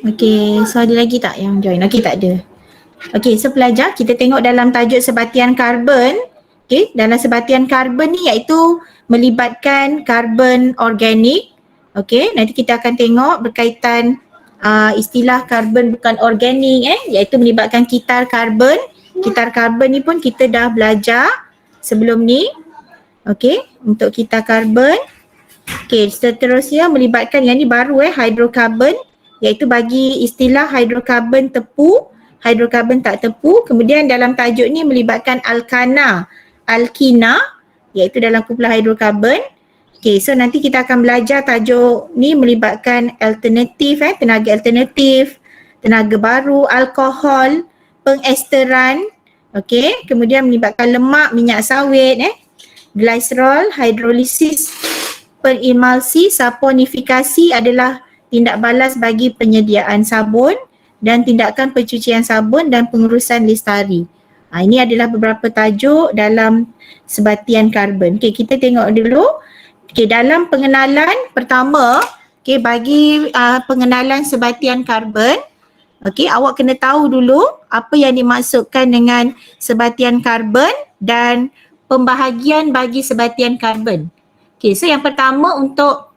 Okey, so ada lagi tak yang join? Okey, tak ada. Okey, so pelajar kita tengok dalam tajuk sebatian karbon. Okey, dalam sebatian karbon ni iaitu melibatkan karbon organik. Okey, nanti kita akan tengok berkaitan istilah karbon bukan organik iaitu melibatkan kitar karbon. Kitar karbon ni pun kita dah belajar sebelum ni. Okey, untuk kitar karbon. Okey, seterusnya melibatkan yang ni baru hidrokarbon, iaitu bagi istilah hidrokarbon tepu, hidrokarbon tak tepu. Kemudian dalam tajuk ni melibatkan alkana, alkina, iaitu dalam kumpulan hidrokarbon. Okey, so nanti kita akan belajar tajuk ni melibatkan alternatif, tenaga alternatif, tenaga baru, alkohol, pengesteran. Okey, kemudian melibatkan lemak, minyak sawit, glycerol, hidrolisis, perimulsi, saponifikasi adalah tindak balas bagi penyediaan sabun dan tindakan pencucian sabun dan pengurusan lestari. Ini adalah beberapa tajuk dalam sebatian karbon. Okey, kita tengok dulu. Okey, dalam pengenalan pertama, okey, bagi pengenalan sebatian karbon, okey, awak kena tahu dulu apa yang dimaksudkan dengan sebatian karbon dan pembahagian bagi sebatian karbon. Okay, so yang pertama untuk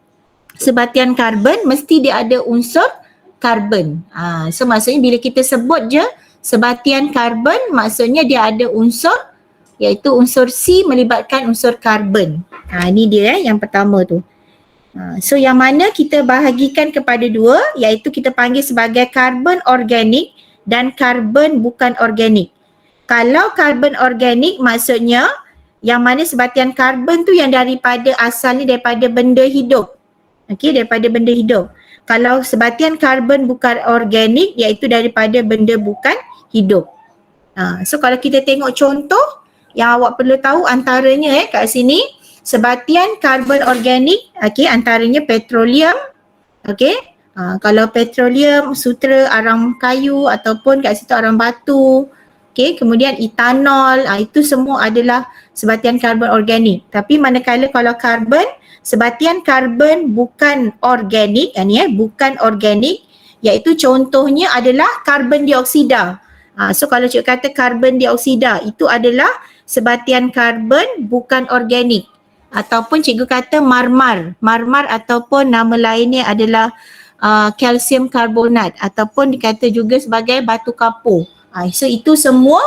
sebatian karbon mesti dia ada unsur karbon. So maksudnya bila kita sebut je sebatian karbon maksudnya dia ada unsur iaitu unsur C melibatkan unsur karbon. Ini dia yang pertama tu. So yang mana kita bahagikan kepada dua iaitu kita panggil sebagai karbon organik dan karbon bukan organik. Kalau karbon organik maksudnya yang mana sebatian karbon tu yang daripada asalnya daripada benda hidup. Okey, daripada benda hidup. Kalau sebatian karbon bukan organik iaitu daripada benda bukan hidup. So kalau kita tengok contoh yang awak perlu tahu antaranya kat sini sebatian karbon organik, okey, antaranya petroleum. Okey. Kalau petroleum, sutra arang kayu ataupun kat situ arang batu. Okey, kemudian etanol, itu semua adalah sebatian karbon organik. Tapi manakala kalau karbon, sebatian karbon bukan organik, bukan organik, iaitu contohnya adalah karbon dioksida. So kalau cikgu kata karbon dioksida, itu adalah sebatian karbon bukan organik. Ataupun cikgu kata marmar. Marmar ataupun nama lainnya adalah kalsium karbonat ataupun dikata juga sebagai batu kapur. So itu semua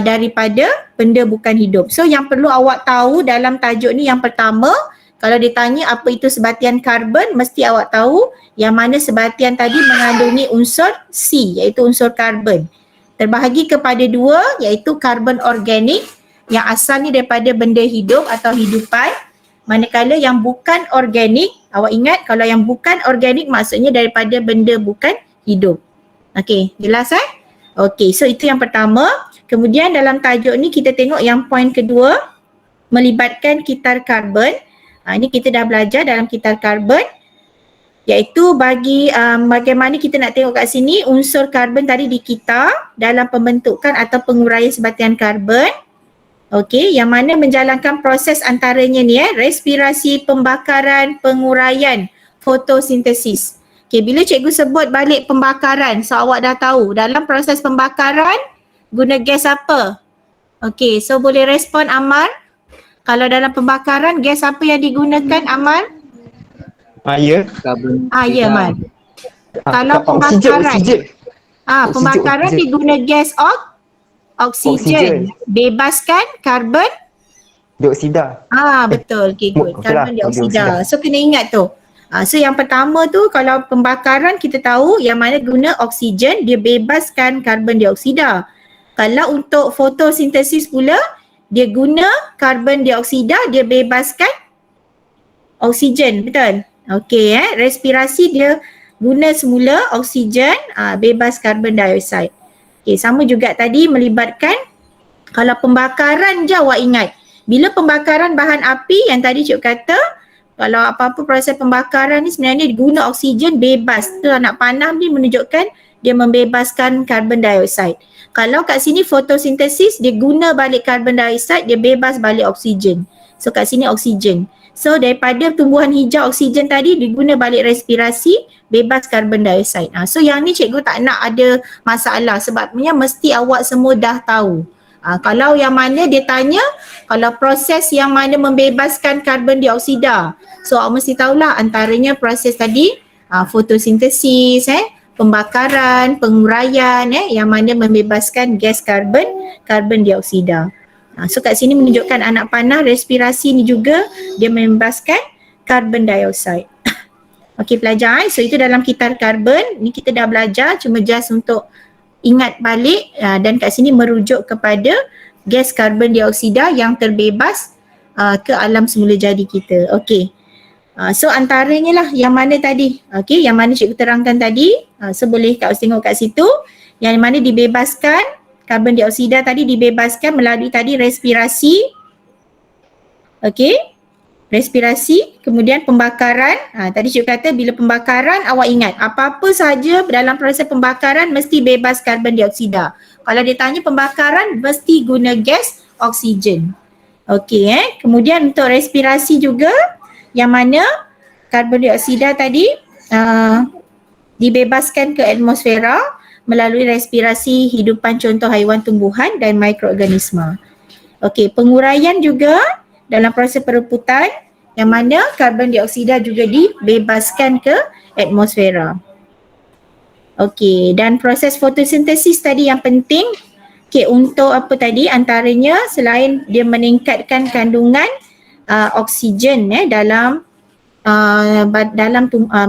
daripada benda bukan hidup. So yang perlu awak tahu dalam tajuk ni yang pertama, kalau ditanya apa itu sebatian karbon, mesti awak tahu yang mana sebatian tadi mengandungi unsur C iaitu unsur karbon. Terbahagi kepada dua iaitu karbon organik yang asalnya daripada benda hidup atau hidupan. Manakala yang bukan organik, awak ingat kalau yang bukan organik maksudnya daripada benda bukan hidup. Okey, jelas Okey, so itu yang pertama. Kemudian dalam tajuk ni kita tengok yang poin kedua, melibatkan kitar karbon. Ini kita dah belajar dalam kitar karbon. Iaitu bagi bagaimana kita nak tengok kat sini unsur karbon tadi dikitar dalam pembentukan atau penguraian sebatian karbon. Okey, yang mana menjalankan proses antaranya ni respirasi, pembakaran, penguraian, fotosintesis. Okey, bila cikgu sebut balik pembakaran, so awak dah tahu dalam proses pembakaran guna gas apa? Okey, so boleh respon Amal? Kalau dalam pembakaran gas apa yang digunakan Amal? Ya. Ya Amal. Kalau pembakaran pembakaran diguna gas oksigen. Bebaskan karbon dioksida. Betul. Okay, good. Karbon dioksida. So kena ingat tu. So yang pertama tu kalau pembakaran kita tahu yang mana guna oksigen, dia bebaskan karbon dioksida. Kalau untuk fotosintesis pula, dia guna karbon dioksida, dia bebaskan oksigen, betul? Okey, respirasi dia guna semula oksigen, bebas karbon dioksida. Okey, sama juga tadi melibatkan kalau pembakaran je awak ingat. Bila pembakaran bahan api yang tadi cikgu kata, kalau apa-apa proses pembakaran ni sebenarnya diguna oksigen bebas. Tu nak panah ni menunjukkan dia membebaskan karbon dioksida. Kalau kat sini fotosintesis dia guna balik karbon dioksida, dia bebas balik oksigen. So kat sini oksigen. So daripada tumbuhan hijau oksigen tadi diguna balik respirasi, bebas karbon dioksida. So yang ni cikgu tak nak ada masalah sebabnya mesti awak semua dah tahu. Kalau yang mana dia tanya, kalau proses yang mana membebaskan karbon dioksida. So awak mesti tahulah antaranya proses tadi fotosintesis, pembakaran, penguraian yang mana membebaskan gas karbon dioksida. So kat sini menunjukkan anak panah respirasi ni juga dia membebaskan karbon dioksida. Okey pelajar, so itu dalam kitar karbon. Ni kita dah belajar, cuma just untuk ingat balik dan kat sini merujuk kepada gas karbon dioksida yang terbebas ke alam semula jadi kita. Okey. So antaranya lah yang mana tadi, okey, yang mana cikgu terangkan tadi. So boleh Kak Us tengok kat situ, yang mana dibebaskan karbon dioksida tadi dibebaskan melalui tadi respirasi. Okey. Respirasi, kemudian pembakaran. Tadi cikgu kata bila pembakaran awak ingat apa-apa saja dalam proses pembakaran mesti bebas karbon dioksida. Kalau dia tanya pembakaran mesti guna gas oksigen. Okey kemudian untuk respirasi juga yang mana karbon dioksida tadi dibebaskan ke atmosfera melalui respirasi hidupan contoh haiwan tumbuhan dan mikroorganisma. Okey, penguraian juga dalam proses perebutan yang mana karbon dioksida juga dibebaskan ke atmosfera. Okey, dan proses fotosintesis tadi yang penting. Okey, untuk apa tadi antaranya selain dia meningkatkan kandungan oksigen dalam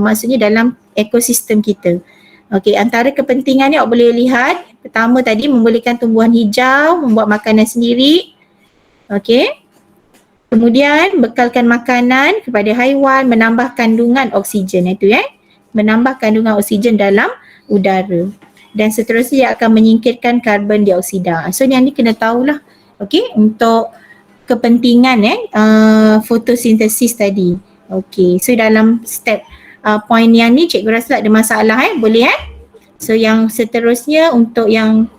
maksudnya dalam ekosistem kita. Okey, antara kepentingannya awak boleh lihat, pertama tadi membolehkan tumbuhan hijau membuat makanan sendiri. Okey. Kemudian bekalkan makanan kepada haiwan, menambah kandungan oksigen itu menambah kandungan oksigen dalam udara. Dan seterusnya dia akan menyingkirkan karbon dioksida. So yang ni kena tahulah. Okey, untuk kepentingan fotosintesis tadi. Okey, so dalam step point yang ni cikgu rasa tak ada masalah boleh So yang seterusnya untuk yang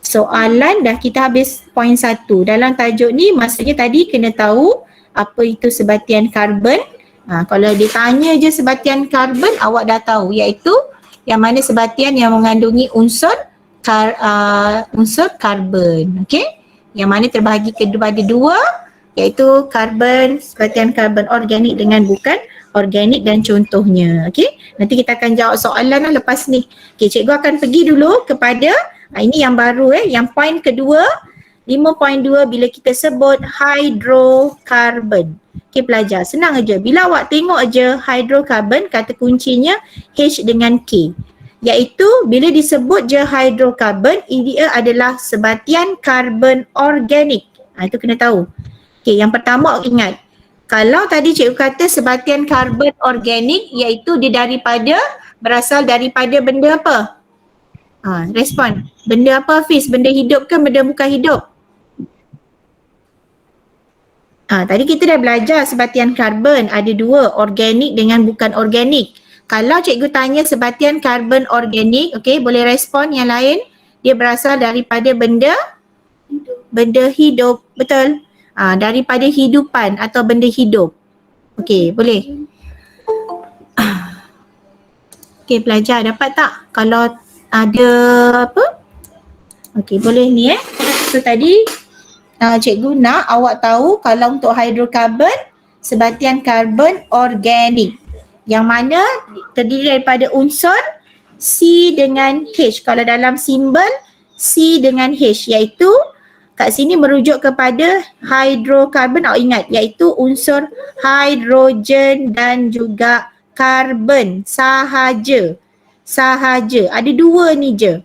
soalan dah kita habis poin 1. Dalam tajuk ni maksudnya tadi kena tahu apa itu sebatian karbon. Kalau ditanya je sebatian karbon awak dah tahu iaitu yang mana sebatian yang mengandungi unsur karbon. Okey? Yang mana terbahagi kepada dua iaitu karbon, sebatian karbon organik dengan bukan organik dan contohnya. Okey? Nanti kita akan jawab soalan lepas ni. Okey, cikgu akan pergi dulu kepada ini yang baru yang poin kedua 5.2 bila kita sebut hydrocarbon. Okey pelajar, senang aja. Bila awak tengok aja hydrocarbon, kata kuncinya H dengan K. Iaitu bila disebut je hydrocarbon, dia adalah sebatian karbon organik. Itu kena tahu. Okey, yang pertama ingat. Kalau tadi cikgu kata sebatian karbon organik iaitu dia berasal daripada benda apa? Respon. Benda apa Hafiz? Benda hidup ke benda bukan hidup? Tadi kita dah belajar sebatian karbon ada dua, organik dengan bukan organik. Kalau cikgu tanya sebatian karbon organik, okey, boleh respon yang lain. Dia berasal daripada benda hidup. Betul? Daripada hidupan atau benda hidup. Okey, boleh. Okey, pelajar dapat tak? Kalau ada apa? Okey, boleh ni So tadi cikgu nak awak tahu kalau untuk hidrokarbon sebatian karbon organik yang mana terdiri daripada unsur C dengan H. Kalau dalam simbol C dengan H iaitu kat sini merujuk kepada hidrokarbon, awak ingat iaitu unsur hidrogen dan juga karbon sahaja. Ada dua ni je.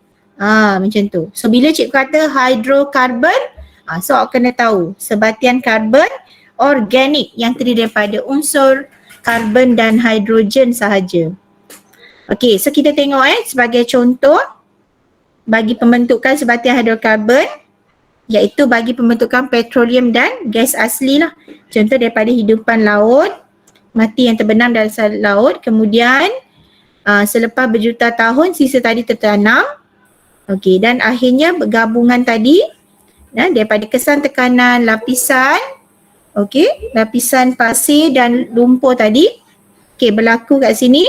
Macam tu. So bila cikgu kata hydrocarbon, so awak kena tahu sebatian karbon organik yang terdiri daripada unsur karbon dan hidrogen sahaja. Okey, so kita tengok sebagai contoh bagi pembentukan sebatian hidrokarbon iaitu bagi pembentukan petroleum dan gas asli lah. Contoh daripada hidupan laut, mati yang terbenam dalam laut, kemudian selepas berjuta tahun sisa tadi tertanam. Okey, dan akhirnya bergabungan tadi daripada kesan tekanan lapisan. Okey, lapisan pasir dan lumpur tadi. Okey, berlaku kat sini.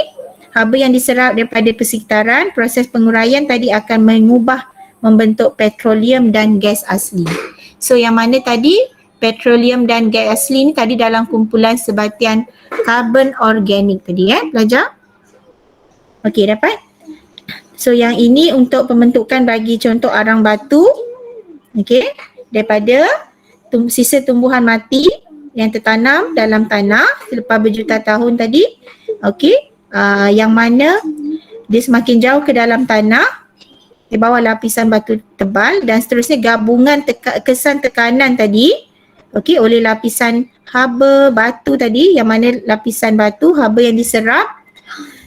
Haba yang diserap daripada persekitaran, proses penguraian tadi akan mengubah membentuk petroleum dan gas asli. So yang mana tadi petroleum dan gas asli ni tadi dalam kumpulan sebatian karbon organik tadi pelajar. Okey, dapat? So yang ini untuk pembentukan bagi contoh arang batu. Okey, daripada sisa tumbuhan mati yang tertanam dalam tanah selepas berjuta tahun tadi. Okey, yang mana dia semakin jauh ke dalam tanah di bawah lapisan batu tebal dan seterusnya gabungan kesan tekanan tadi oleh lapisan haba batu tadi, yang mana lapisan batu haba yang diserap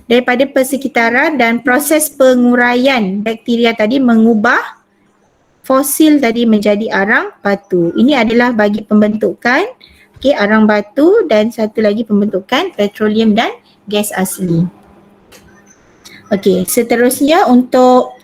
daripada persekitaran dan proses penguraian bakteria tadi mengubah fosil tadi menjadi arang batu. Ini adalah bagi pembentukan arang batu dan satu lagi pembentukan petroleum dan gas asli. Okey, seterusnya untuk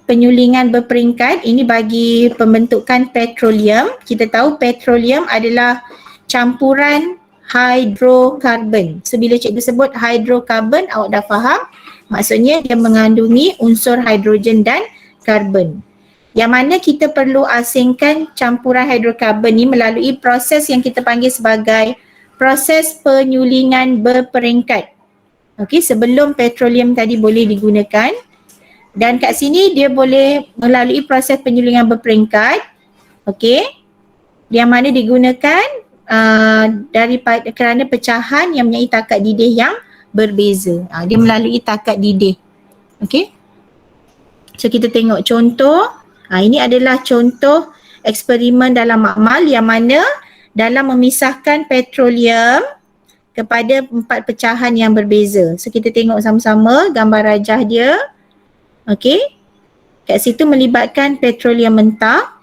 penyulingan berperingkat, ini bagi pembentukan petroleum. Kita tahu petroleum adalah campuran hidrokarbon. So bila cikgu sebut hidrokarbon, awak dah faham. Maksudnya dia mengandungi unsur hidrogen dan karbon. Yang mana kita perlu asingkan campuran hidrokarbon ni melalui proses yang kita panggil sebagai proses penyulingan berperingkat. Okey, sebelum petroleum tadi boleh digunakan, dan kat sini dia boleh melalui proses penyulingan berperingkat. Okey, yang mana digunakan daripada kerana pecahan yang mempunyai takat didih yang berbeza. Dia melalui takat didih. Okey, so kita tengok contoh. Ini adalah contoh eksperimen dalam makmal yang mana dalam memisahkan petroleum kepada 4 pecahan yang berbeza. So kita tengok sama-sama gambar rajah dia. Okey. Kat situ melibatkan petroleum mentah.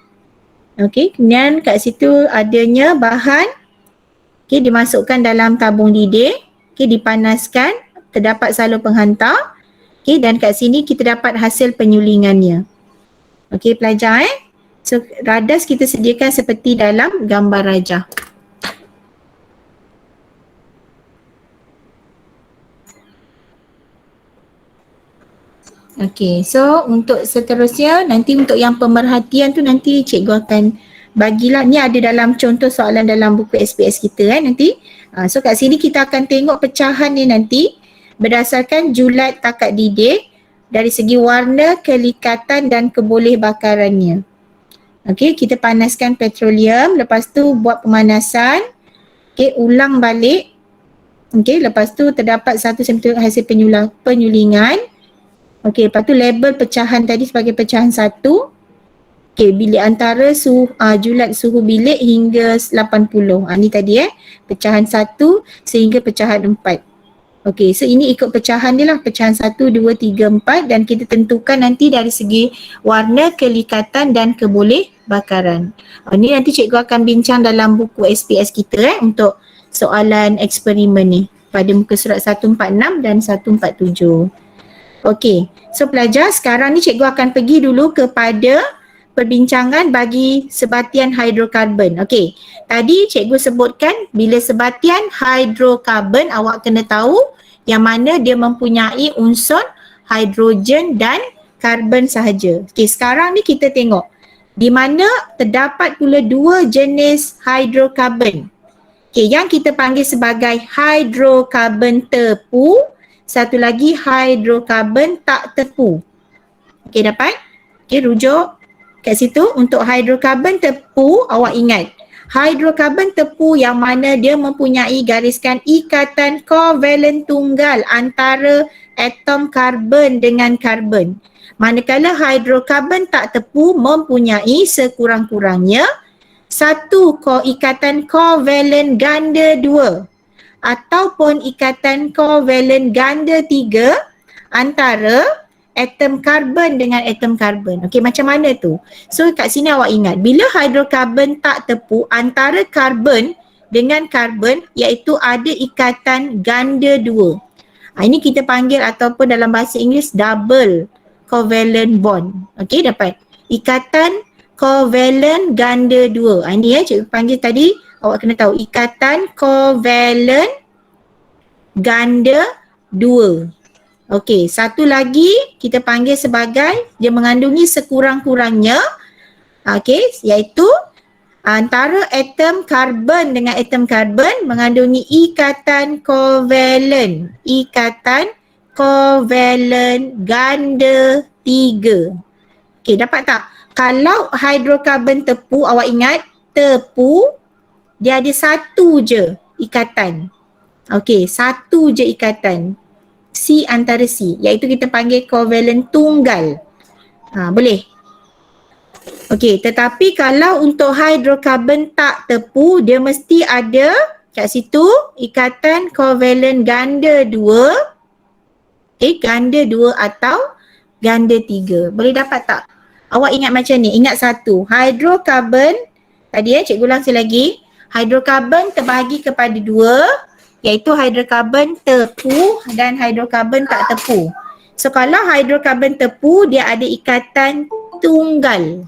Okey, kemudian kat situ adanya bahan. Okey, dimasukkan dalam tabung didih. Okey, dipanaskan, terdapat salur penghantar. Okey, dan kat sini kita dapat hasil penyulingannya. Okey pelajar So radas kita sediakan seperti dalam gambar rajah. Okey, so untuk seterusnya nanti untuk yang pemerhatian tu nanti cikgu akan bagilah, ni ada dalam contoh soalan dalam buku SPS kita nanti. So kat sini kita akan tengok pecahan ni nanti berdasarkan julat takat didih dari segi warna, kelikatan dan keboleh bakarannya. Okey, kita panaskan petroleum, lepas tu buat pemanasan. Okey, ulang balik. Okey, lepas tu terdapat satu sampel hasil penyulingan. Okey, lepas tu label pecahan tadi sebagai pecahan 1. Okey, bilik antara julat suhu bilik hingga 80. Ni tadi pecahan 1 sehingga pecahan 4. Okey, so ini ikut pecahan dia lah, pecahan 1, 2, 3, 4 dan kita tentukan nanti dari segi warna, kelikatan dan keboleh bakaran. Ni nanti cikgu akan bincang dalam buku SPS kita untuk soalan eksperimen ni pada muka surat 146 dan 147. Okey, so pelajar sekarang ni cikgu akan pergi dulu kepada perbincangan bagi sebatian hidrokarbon. Okey, tadi cikgu sebutkan bila sebatian hidrokarbon awak kena tahu yang mana dia mempunyai unsur hidrogen dan karbon sahaja. Okey, sekarang ni kita tengok di mana terdapat pula dua jenis hidrokarbon. Okey, yang kita panggil sebagai hidrokarbon tepu, satu lagi hidrokarbon tak tepu. Okey, dapat? Okey, rujuk kat situ. Untuk hidrokarbon tepu, awak ingat hidrokarbon tepu yang mana dia mempunyai gariskan ikatan kovalen tunggal antara atom karbon dengan karbon. Manakala hidrokarbon tak tepu mempunyai sekurang-kurangnya satu ikatan kovalen ganda 2 ataupun ikatan kovalen ganda 3 antara atom karbon dengan atom karbon. Okey, macam mana tu? So kat sini awak ingat, bila hidrokarbon tak tepu antara karbon dengan karbon iaitu ada ikatan ganda 2. Ini kita panggil ataupun dalam bahasa Inggeris double covalent bond. Okey, dapat? Ikatan Kovalen ganda 2. Ini cikgu panggil tadi, awak kena tahu ikatan kovalen ganda 2. Okey, satu lagi kita panggil sebagai dia mengandungi sekurang-kurangnya iaitu antara atom karbon dengan atom karbon mengandungi ikatan kovalen. Ikatan kovalen ganda 3. Okey, dapat tak? Kalau hidrokarbon tepu, awak ingat tepu dia ada satu je ikatan. Okey, satu je ikatan. C antara C, iaitu kita panggil kovalen tunggal. Boleh? Okey, tetapi kalau untuk hidrokarbon tak tepu, dia mesti ada kat situ ikatan kovalen ganda 2. Ganda 2 atau ganda 3. Boleh dapat tak? Awak ingat macam ni, ingat satu. Hidrokarbon, tadi cikgu ulang sekali lagi. Hidrokarbon terbahagi kepada 2, iaitu hidrokarbon tepu dan hidrokarbon tak tepu. So kalau hidrokarbon tepu, dia ada ikatan tunggal.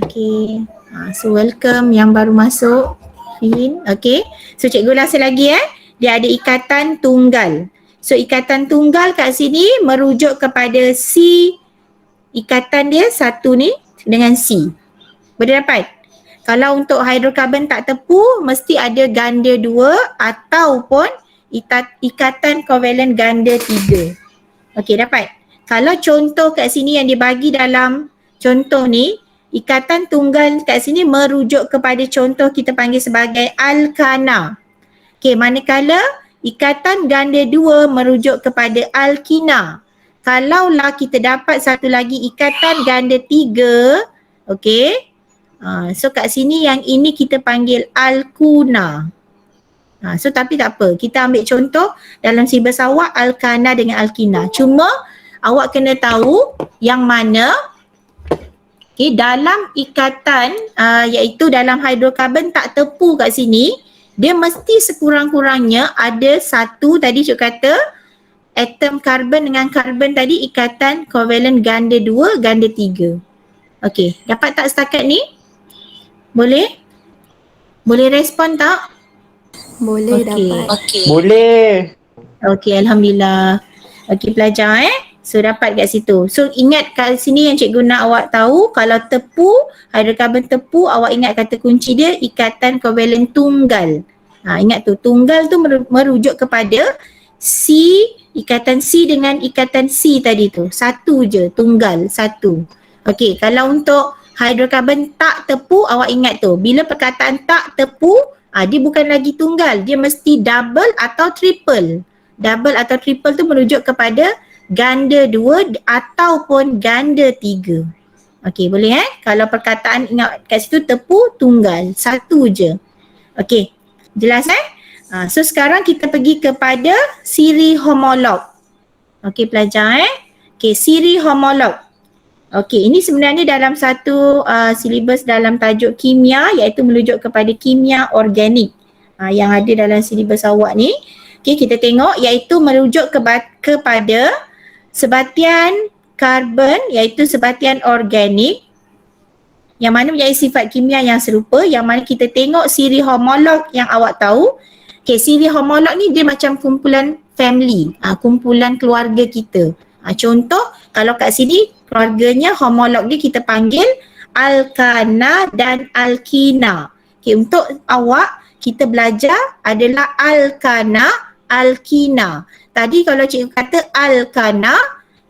Okay, so welcome yang baru masuk, Fin. Okay, so cikgu ulang sekali lagi dia ada ikatan tunggal. So ikatan tunggal kat sini merujuk kepada C, ikatan dia satu ni dengan C. Boleh dapat? Kalau untuk hidrokarbon tak tepu, mesti ada ganda 2 ataupun ikatan kovalen ganda 3. Okey, dapat? Kalau contoh kat sini yang dibagi dalam contoh ni, ikatan tunggal kat sini merujuk kepada contoh kita panggil sebagai alkana. Okey, manakala ikatan ganda 2 merujuk kepada alkina. Kalaulah kita dapat satu lagi ikatan ganda 3, okey, so kat sini yang ini kita panggil alkuna. So tapi tak apa, kita ambil contoh dalam silibus awak alkana dengan alkina. Cuma awak kena tahu yang mana dalam ikatan iaitu dalam hidrokarbon tak tepu kat sini, dia mesti sekurang-kurangnya ada satu, tadi cikgu kata atom karbon dengan karbon tadi ikatan kovalen ganda 2, ganda 3. Okey, dapat tak setakat ni? Boleh? Boleh respon tak? Boleh, dapat. Boleh. Okey, alhamdulillah. Okey, pelajar So dapat kat situ. So ingat kat sini yang cikgu nak awak tahu, kalau tepu, hidrokarbon tepu, awak ingat kata kunci dia ikatan kovalen tunggal. Ingat tu, tunggal tu merujuk kepada C, ikatan C dengan ikatan C tadi tu. Satu je, tunggal, satu. Okey, kalau untuk hidrokarbon tak tepu, awak ingat tu, bila perkataan tak tepu, dia bukan lagi tunggal, dia mesti double atau triple. Double atau triple tu merujuk kepada ganda 2 ataupun ganda 3. Okey, boleh Kalau perkataan ingat kat situ tepu, tunggal, satu je. Okey, jelas So sekarang kita pergi kepada siri homolog. Okey pelajar Okey, siri homolog. Okey, ini sebenarnya dalam satu silibus dalam tajuk kimia, iaitu merujuk kepada kimia organik yang ada dalam silibus awak ni. Okey, kita tengok iaitu merujuk kepada sebatian karbon, iaitu sebatian organik yang mana mempunyai sifat kimia yang serupa, yang mana kita tengok siri homolog yang awak tahu. Okey, siri homolog ni dia macam kumpulan family, kumpulan keluarga kita. Contoh, kalau kat sini keluarganya homolog dia kita panggil alkana dan alkina. Okey, untuk awak kita belajar adalah alkana, alkina. Tadi kalau cikgu kata alkana,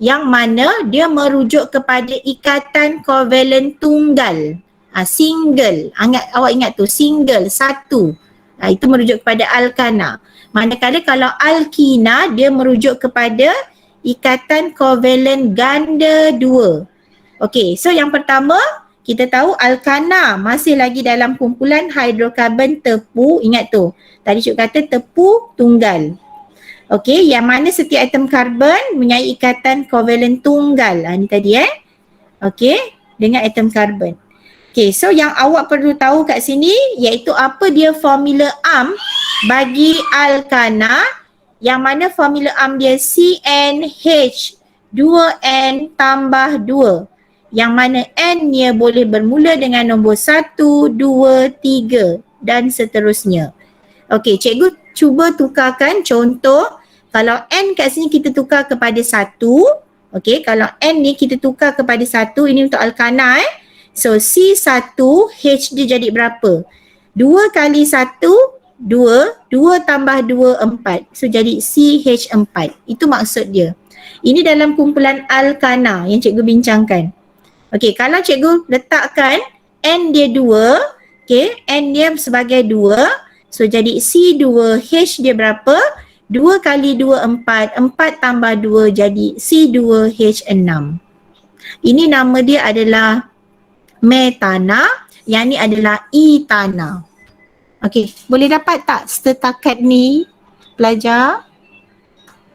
yang mana dia merujuk kepada ikatan kovalen tunggal. Single, awak ingat tu, single, satu. Itu merujuk kepada alkana. Manakala kalau alkina, dia merujuk kepada ikatan kovalen ganda 2. Okey, so yang pertama, kita tahu alkana masih lagi dalam kumpulan hidrokarbon tepu. Ingat tu, tadi cikgu kata tepu tunggal. Okey, yang mana setiap atom karbon mempunyai ikatan kovalen tunggal. Ni tadi Okey, dengan atom karbon. Okey, so yang awak perlu tahu kat sini iaitu apa dia formula AMP bagi alkana, yang mana formula AMP dia CNH 2N tambah 2. yang mana N-nya boleh bermula dengan nombor 1, 2, 3 dan seterusnya. Okey, cikgu cuba tukarkan contoh. Kalau N kat sini kita tukar kepada 1. Okey, kalau N ni kita tukar kepada 1, ini untuk alkana So C1, H dia jadi berapa? 2 kali 1, 2, 2 tambah 2, 4. So jadi CH4. Itu maksud dia. Ini dalam kumpulan alkana yang cikgu bincangkan. Okey, kalau cikgu letakkan N dia 2, okey, N dia sebagai 2, so jadi C2H dia berapa? 2 kali 2, 4, 4 tambah 2 jadi C2H6. Ini nama dia adalah metana, yang ni adalah etana. Okey, boleh dapat tak setakat ni pelajar?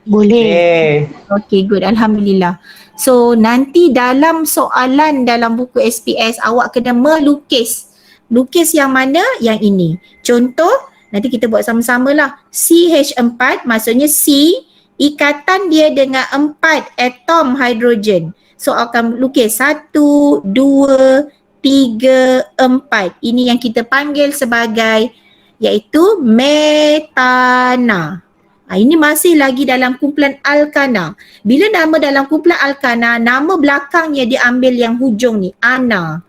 Boleh. Okay, good. Alhamdulillah. So, nanti dalam soalan dalam buku SPS, awak kena melukis. Lukis yang mana? Yang ini. Contoh, nanti kita buat sama-sama lah. CH4, maksudnya C, ikatan dia dengan 4 atom hidrogen. So, akan lukis 1, 2, 3, 4. Ini yang kita panggil sebagai, iaitu metana. Ini masih lagi dalam kumpulan alkana. Bila nama dalam kumpulan alkana, nama belakangnya diambil yang hujung ni, ana.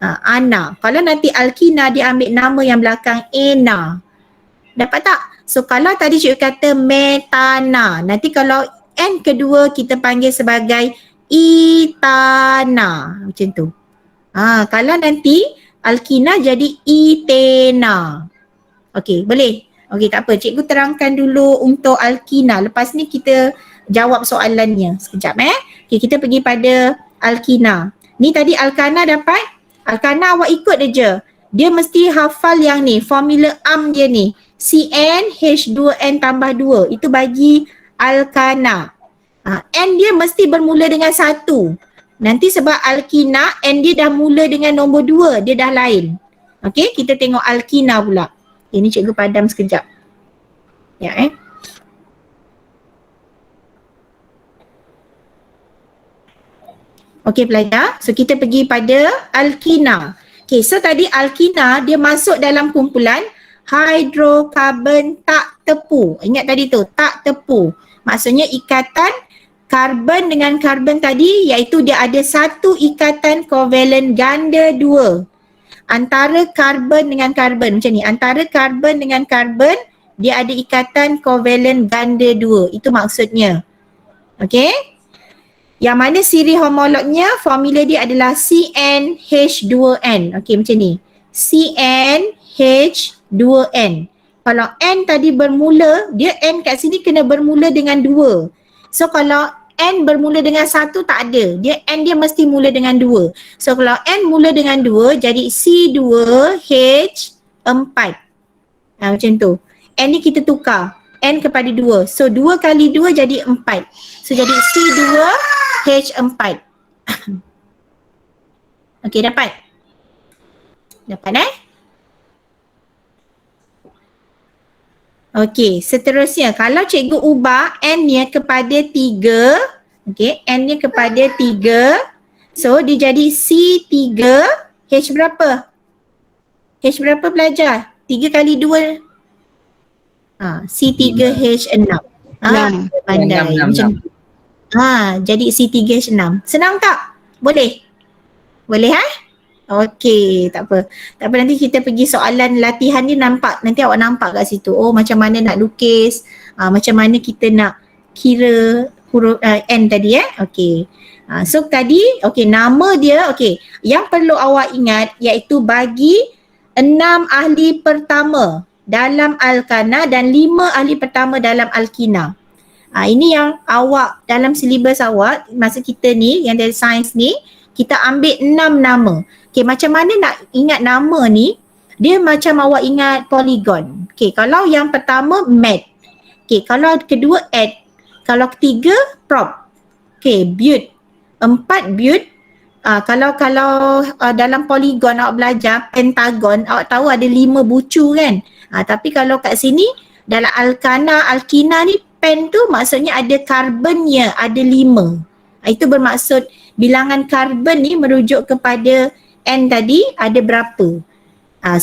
Ana. Kalau nanti alkina, dia ambil nama yang belakang ena. Dapat tak? So kalau tadi cikgu kata metana, nanti kalau N kedua kita panggil sebagai etana. Macam tu. Kalau nanti alkina jadi etena. Okey, boleh? Okey, tak apa. Cikgu terangkan dulu untuk alkina. Lepas ni kita jawab soalannya. Sekejap Okey, kita pergi pada alkina. Ni tadi alkana dapat? Alkana awak ikut aja. Dia mesti hafal yang ni, formula dia ni. CnH2n tambah 2. Itu bagi alkana. N dia mesti bermula dengan 1. Nanti sebab alkina, N dia dah mula dengan nombor 2. Dia dah lain. Okey, kita tengok alkina pula. Ini cikgu padam sekejap. Ya Okey pelajar. So kita pergi pada alkina. Okey, so tadi alkina dia masuk dalam kumpulan hidrokarbon tak tepu. Ingat tadi tu, tak tepu. Maksudnya ikatan karbon dengan karbon tadi, iaitu dia ada satu ikatan kovalen ganda 2. Antara karbon dengan karbon macam ni, antara karbon dengan karbon dia ada ikatan kovalen ganda 2. Itu maksudnya. Okey? Yang mana siri homolognya, formula dia adalah CnH2n. Okey, macam ni. CnH2n. Kalau N tadi bermula, dia N kat sini kena bermula dengan 2. So kalau N bermula dengan 1 tak ada. Dia N dia mesti mula dengan 2. So kalau N mula dengan 2 jadi C2H4. Macam tu. N ni kita tukar. N kepada 2. So 2 kali 2 jadi 4. So jadi C2H4. Okey, dapat? Dapat Okey, seterusnya kalau cikgu ubah N-nya kepada 3, okey, N-nya kepada 3, so dia jadi C3, H berapa? H berapa pelajar? 3 kali 2, C3H6. Pandai. Macam jadi C3H6. Senang tak? Boleh? Boleh Okey, tak apa. Tak apa, nanti kita pergi soalan latihan ni nampak. Nanti awak nampak kat situ. Oh, macam mana nak lukis. Macam mana kita nak kira huruf N tadi Okey. So tadi, okey, nama dia, okey. Yang perlu awak ingat iaitu bagi 6 ahli pertama dalam alkana dan 5 ahli pertama dalam alkina. Ini yang awak dalam silibus awak, masa kita ni, yang dari sains ni, kita ambil 6 nama. Okay, macam mana nak ingat nama ni? Dia macam awak ingat polygon. Okay, kalau yang pertama mat. Okay, kalau kedua add. Kalau ketiga prop. Okay, but. 4 but. Kalau dalam polygon awak belajar pentagon, awak tahu ada 5 bucu kan? Tapi kalau kat sini dalam alkana, alkina ni pen tu maksudnya ada karbonnya ada 5. Itu bermaksud bilangan karbon ni merujuk kepada N tadi ada berapa.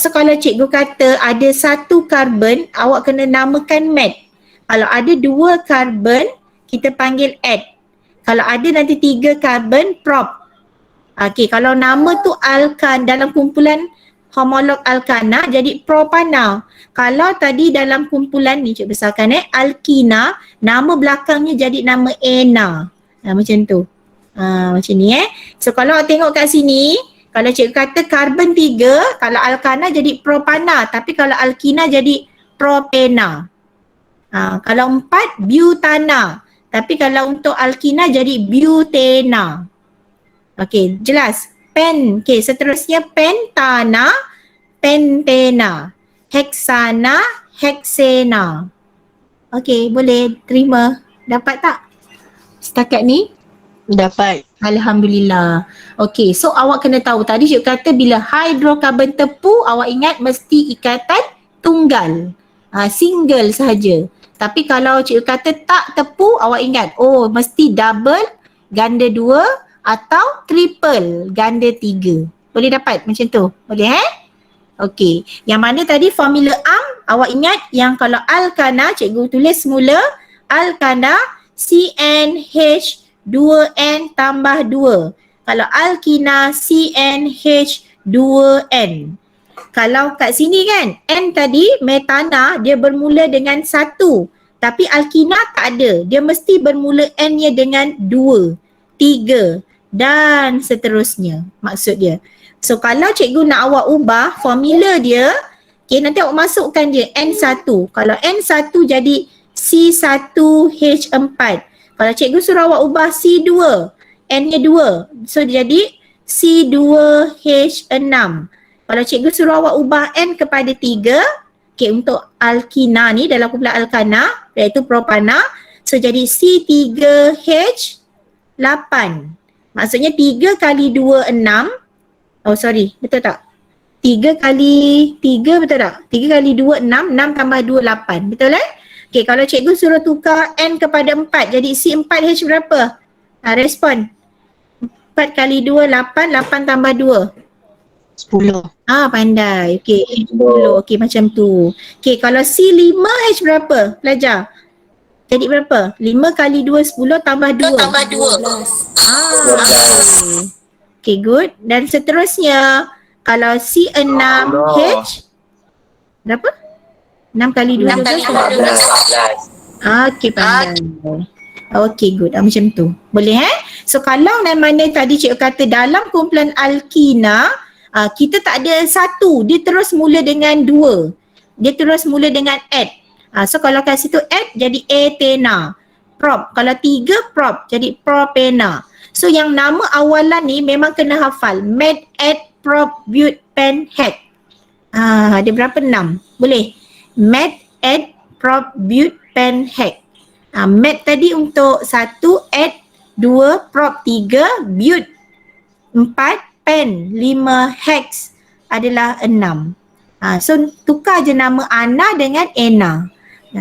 So kalau cikgu kata ada satu karbon, awak kena namakan mat. Kalau ada 2 karbon, kita panggil add. Kalau ada nanti 3 karbon, prop. Okey, kalau nama tu alkan dalam kumpulan homolog alkana jadi propana. Kalau tadi dalam kumpulan ni cikgu besarkan alkina, nama belakangnya jadi nama ena. Macam tu. Macam ni So kalau awak tengok kat sini, kalau cikgu kata karbon 3, kalau alkana jadi propana, tapi kalau alkina jadi propena. Kalau 4 butana, tapi kalau untuk alkina jadi butena. Okey, jelas. Okey, seterusnya pentana, pentena, heksana, heksena. Okey, boleh terima. Dapat tak? Setakat ni? Dapat. Alhamdulillah. Okey, so awak kena tahu tadi cikgu kata bila hidrokarbon tepu, awak ingat mesti ikatan tunggal. Single sahaja. Tapi kalau cikgu kata tak tepu, awak ingat, mesti double, ganda 2 atau triple, ganda 3. Boleh dapat macam tu? Boleh Okey. Yang mana tadi formula awak ingat yang kalau alkana, cikgu tulis semula alkana CnH2n tambah 2. Kalau alkina CnH2n. Kalau kat sini kan, N tadi metana dia bermula dengan 1. Tapi alkina tak ada. Dia mesti bermula N-nya dengan 2, 3 dan seterusnya. Maksud dia. So kalau cikgu nak awak ubah formula dia, nanti awak masukkan dia N1. Kalau N1 jadi C1H4. Kalau cikgu suruh awak ubah C2, N-nya 2. So dia jadi C2H6. Kalau cikgu suruh awak ubah N kepada 3, untuk alkina ni dalam kumpulan alkana, iaitu propana, so jadi C3H8. Maksudnya 3 kali 2, 6. Betul tak? 3 kali 3 betul tak? 3 kali 2, 6. 6 tambah 2, 8. Betul Okey, kalau cikgu suruh tukar N kepada 4, jadi C4H berapa? Respon. 4 kali 2, 8. 8 tambah 2. 10. Pandai. Okey, H10. Okey, macam tu. Okey, kalau C5H berapa? Pelajar. Jadi berapa? 5 kali 2, 10 tambah 2. 12. Okay, good. Dan seterusnya, kalau C6H berapa? 6 kali 2, 12. Okey, pandai. Okey, good. Macam tu. Boleh So kalau mana tadi cikgu kata dalam kumpulan alkina, kita tak ada 1. Dia terus mula dengan 2. Dia terus mula dengan add. So kalau kat situ add jadi etena. Prop. Kalau 3 prop jadi propena. So yang nama awalan ni memang kena hafal. Met, add, prop, but, pen, head. Ada berapa? 6. Boleh. Met, add, prop, but, pen, head. Met tadi untuk 1, add 2, prop 3, but 4, pen 5, hex adalah 6. So tukar je nama Ana dengan Ena.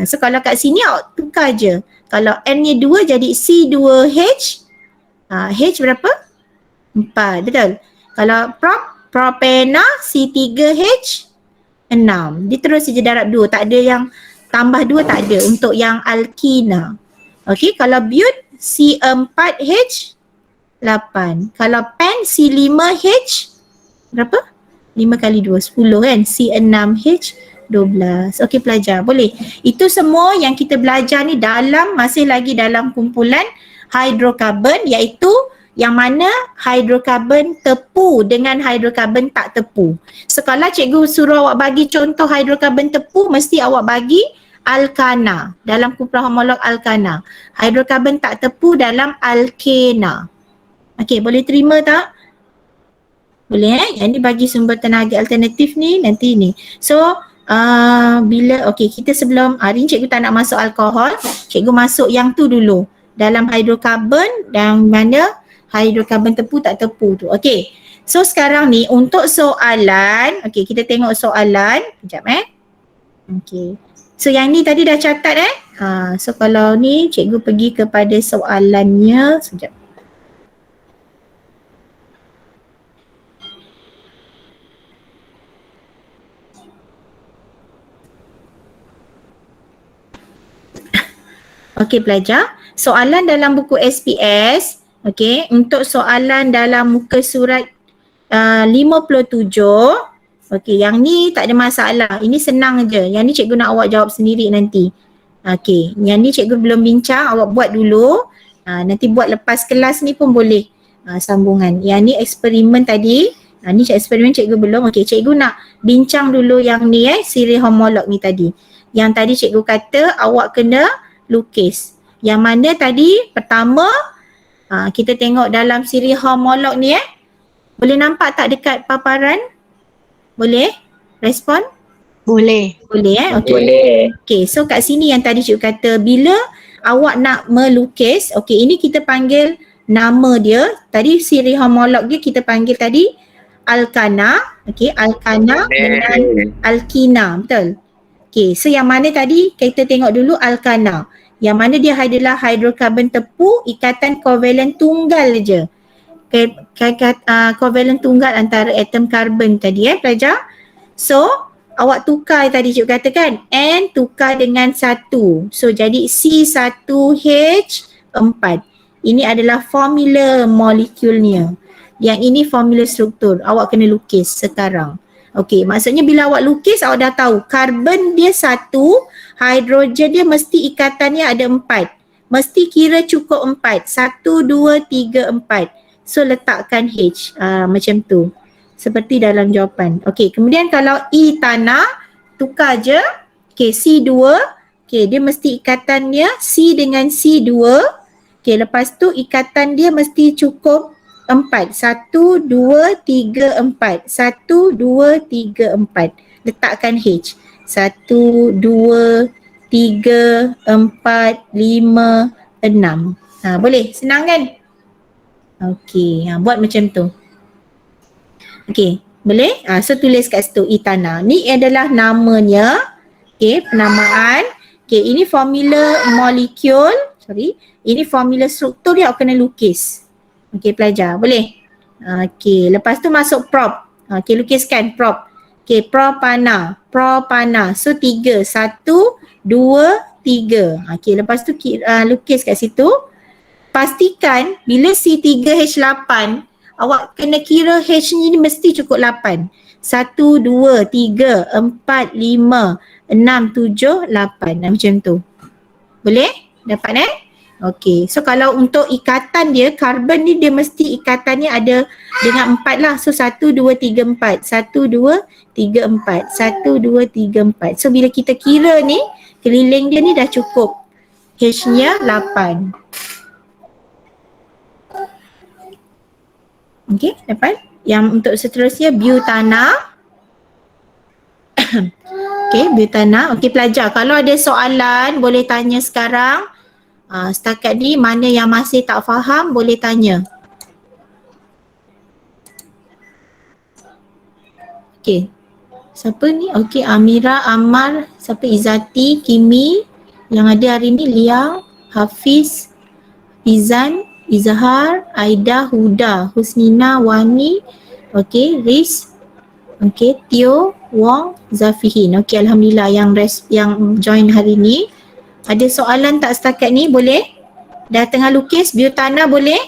So kalau kat sini awak tukar je. Kalau N-nya 2 jadi C2H. H berapa? 4, betul. Kalau propena C3H 6. Dia terus saja darab 2. Tak ada yang tambah 2, tak ada untuk yang alkina. Okey, kalau but C4H 8. Kalau pen C5H berapa? 5 kali 2, 10 kan? C6H 12. Okey pelajar, boleh. Itu semua yang kita belajar ni masih lagi dalam kumpulan hidrokarbon, iaitu yang mana hidrokarbon tepu dengan hidrokarbon tak tepu. Sekala cikgu suruh awak bagi contoh hidrokarbon tepu, mesti awak bagi alkana dalam kumpulan homolog alkana. Hidrokarbon tak tepu dalam alkena. Okey, boleh terima tak? Boleh Yang ni bagi sumber tenaga alternatif ni nanti ni. So kita sebelum hari ni cikgu tak nak masuk alkohol, cikgu masuk yang tu dulu. Dalam hidrokarbon dan mana hidrokarbon tepu tak tepu tu. Okey. So sekarang ni untuk soalan, kita tengok soalan. Sekejap Okey. So yang ni tadi dah catat So kalau ni cikgu pergi kepada soalannya. Sekejap. Okey pelajar, soalan dalam buku SPS, okey, untuk soalan dalam muka surat 57, okey, yang ni tak ada masalah. Ini senang je. Yang ni cikgu nak awak jawab sendiri nanti. Okey, yang ni cikgu belum bincang, awak buat dulu. Nanti buat lepas kelas ni pun boleh sambungan. Yang ni eksperimen tadi. Ni eksperimen cikgu belum. Okey, cikgu nak bincang dulu yang ni siri homolog ni tadi. Yang tadi cikgu kata awak kena lukis. Yang mana tadi pertama kita tengok dalam siri homolog ni boleh nampak tak dekat paparan? Boleh? Respon? Boleh. Boleh Okey. Okey, so kat sini yang tadi cikgu kata bila awak nak melukis, okey, ini kita panggil nama dia. Tadi siri homolog dia kita panggil tadi alkana, okey, alkana dengan alkina, betul? Okey, so yang mana tadi kita tengok dulu alkana. Yang mana dia adalah hidrokarbon tepu ikatan kovalen tunggal je. Kovalen tunggal antara atom karbon tadi pelajar. So awak tukar tadi cikgu katakan N tukar dengan 1. So jadi C1H4. Ini adalah formula molekulnya. Yang ini formula struktur. Awak kena lukis sekarang. Okey, maksudnya bila awak lukis awak dah tahu karbon dia 1, hidrogen dia mesti ikatannya ada 4. Mesti kira cukup 4. 1, 2, 3, 4. So letakkan H macam tu. Seperti dalam jawapan. Okey, kemudian kalau E tanah, tukar je. Okey, C2. Okey, dia mesti ikatannya C dengan C2. Okey, lepas tu ikatan dia mesti cukup 4. 1, 2, 3, 4. 1, 2, 3, 4. Letakkan H. 1, 2, 3, 4, 5, 6. Boleh? Senang kan? Okey, buat macam tu. Okey, boleh? So tulis kat situ Itana. Ni adalah namanya. Okey, penamaan. Okey, ini formula molekul. Ini formula struktur yang awak kena lukis. Okey, pelajar. Boleh? Okey, lepas tu masuk prop. Okey, lukiskan prop. Okey, propana. Propana. So 3. 1, 2, 3. Okey, lepas tu lukis kat situ. Pastikan bila C3H8 awak kena kira H ni mesti cukup 8. 1, 2, 3, 4, 5, 6, 7, 8. Macam tu. Boleh? Dapat Okey. So kalau untuk ikatan dia, karbon ni dia mesti ikatannya ada dengan 4 lah. So 1, 2, 3, 4. 1, 2, 3, 4. 1, 2, 3, 4. So bila kita kira ni, keliling dia ni dah cukup. H-nya 8. Okey, dapat? Yang untuk seterusnya butana. Okey, butana. Okey pelajar, kalau ada soalan boleh tanya sekarang. Setakat ni mana yang masih tak faham boleh tanya. Okey. Siapa ni? Okey, Amira, Ammar, siapa Izzati, Kimi. Yang ada hari ni Liang, Hafiz, Izan, Izhar, Aida, Huda, Husnina, Wani, okey, Riz, okey, Tio, Wong, Zafihin. Okey, alhamdulillah yang join hari ni. Ada soalan tak setakat ni? Boleh? Dah tengah lukis butana boleh?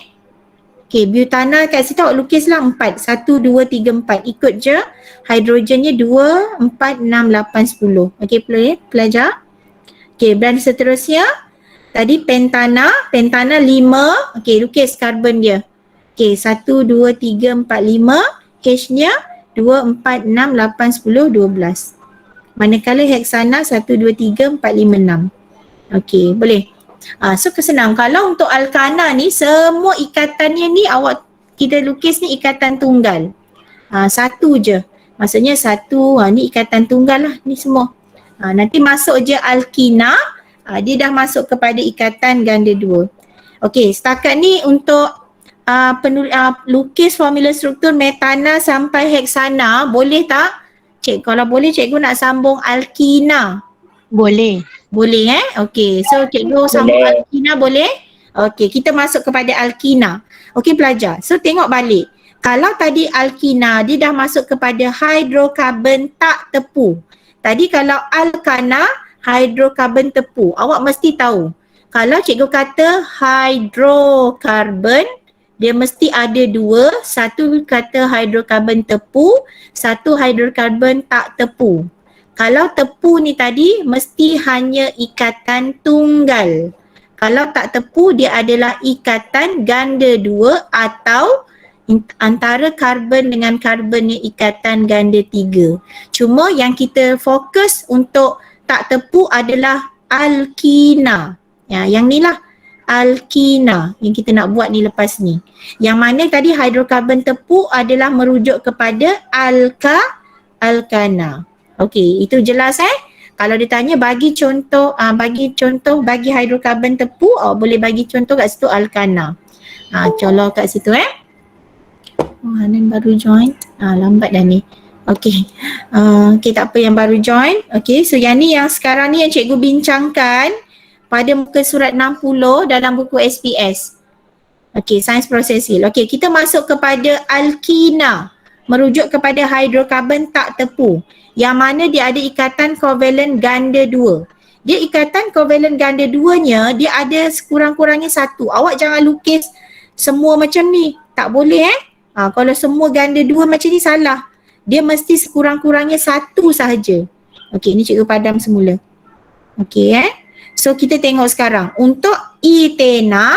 Okey, butana kat situ awak lukislah 4. 1, 2, 3, 4. Ikut je. Hidrogennya 2, 4, 6, 8, 10. Okey, pelajar? Okey, dan seterusnya tadi pentana 5. Okey, lukis karbon dia. Okey, 1, 2, 3, 4, 5. H-nya 2, 4, 6, 8, 10, 12. Manakala heksana 1, 2, 3, 4, 5, 6. Okey, boleh. So kesenang. Kalau untuk alkana ni semua ikatannya ni kita lukis ni ikatan tunggal. Satu je. Maksudnya satu, ni ikatan tunggal lah ni semua. Nanti masuk je alkina. Dia dah masuk kepada ikatan ganda 2. Okey, setakat ni untuk lukis formula struktur metana sampai heksana, boleh tak? Kalau boleh cikgu nak sambung alkina. Boleh. Boleh Okey, so cikgu sambung alkina boleh? Okey, kita masuk kepada alkina. Okey pelajar, so tengok balik. Kalau tadi alkina dia dah masuk kepada hidrokarbon tak tepu. Tadi kalau alkana hidrokarbon tepu, awak mesti tahu Kalau cikgu kata hidrokarbon, dia mesti ada dua, satu kata hidrokarbon tepu, satu hidrokarbon tak tepu. Kalau tepu ni tadi mesti hanya ikatan tunggal. Kalau tak tepu dia adalah ikatan ganda dua atau antara karbon dengan karbon ni ikatan ganda tiga. Cuma yang kita fokus untuk tak tepu adalah alkina. Ya, yang ni lah alkina yang kita nak buat ni lepas ni. Yang mana tadi hidrokarbon tepu adalah merujuk kepada alkana. Okey, itu jelas Kalau ditanya bagi contoh bagi hidrokarbon tepu, boleh bagi contoh kat situ alkana. Color kat situ Hanan baru join. Lambat dah ni. Okey. Okey, tak apa yang baru join. Okey, so yang ni yang sekarang ni yang cikgu bincangkan pada muka surat 60 dalam buku SPS. Okey, Sains Prosesil. Okey, kita masuk kepada alkina. Merujuk kepada hidrokarbon tak tepu. Yang mana dia ada ikatan kovalen ganda 2. Dia ikatan kovalen ganda 2-nya, dia ada sekurang-kurangnya satu. Awak jangan lukis semua macam ni. Tak boleh kalau semua ganda 2 macam ni salah. Dia mesti sekurang-kurangnya satu sahaja. Okey, ni cikgu padam semula. Okey So kita tengok sekarang. Untuk etena,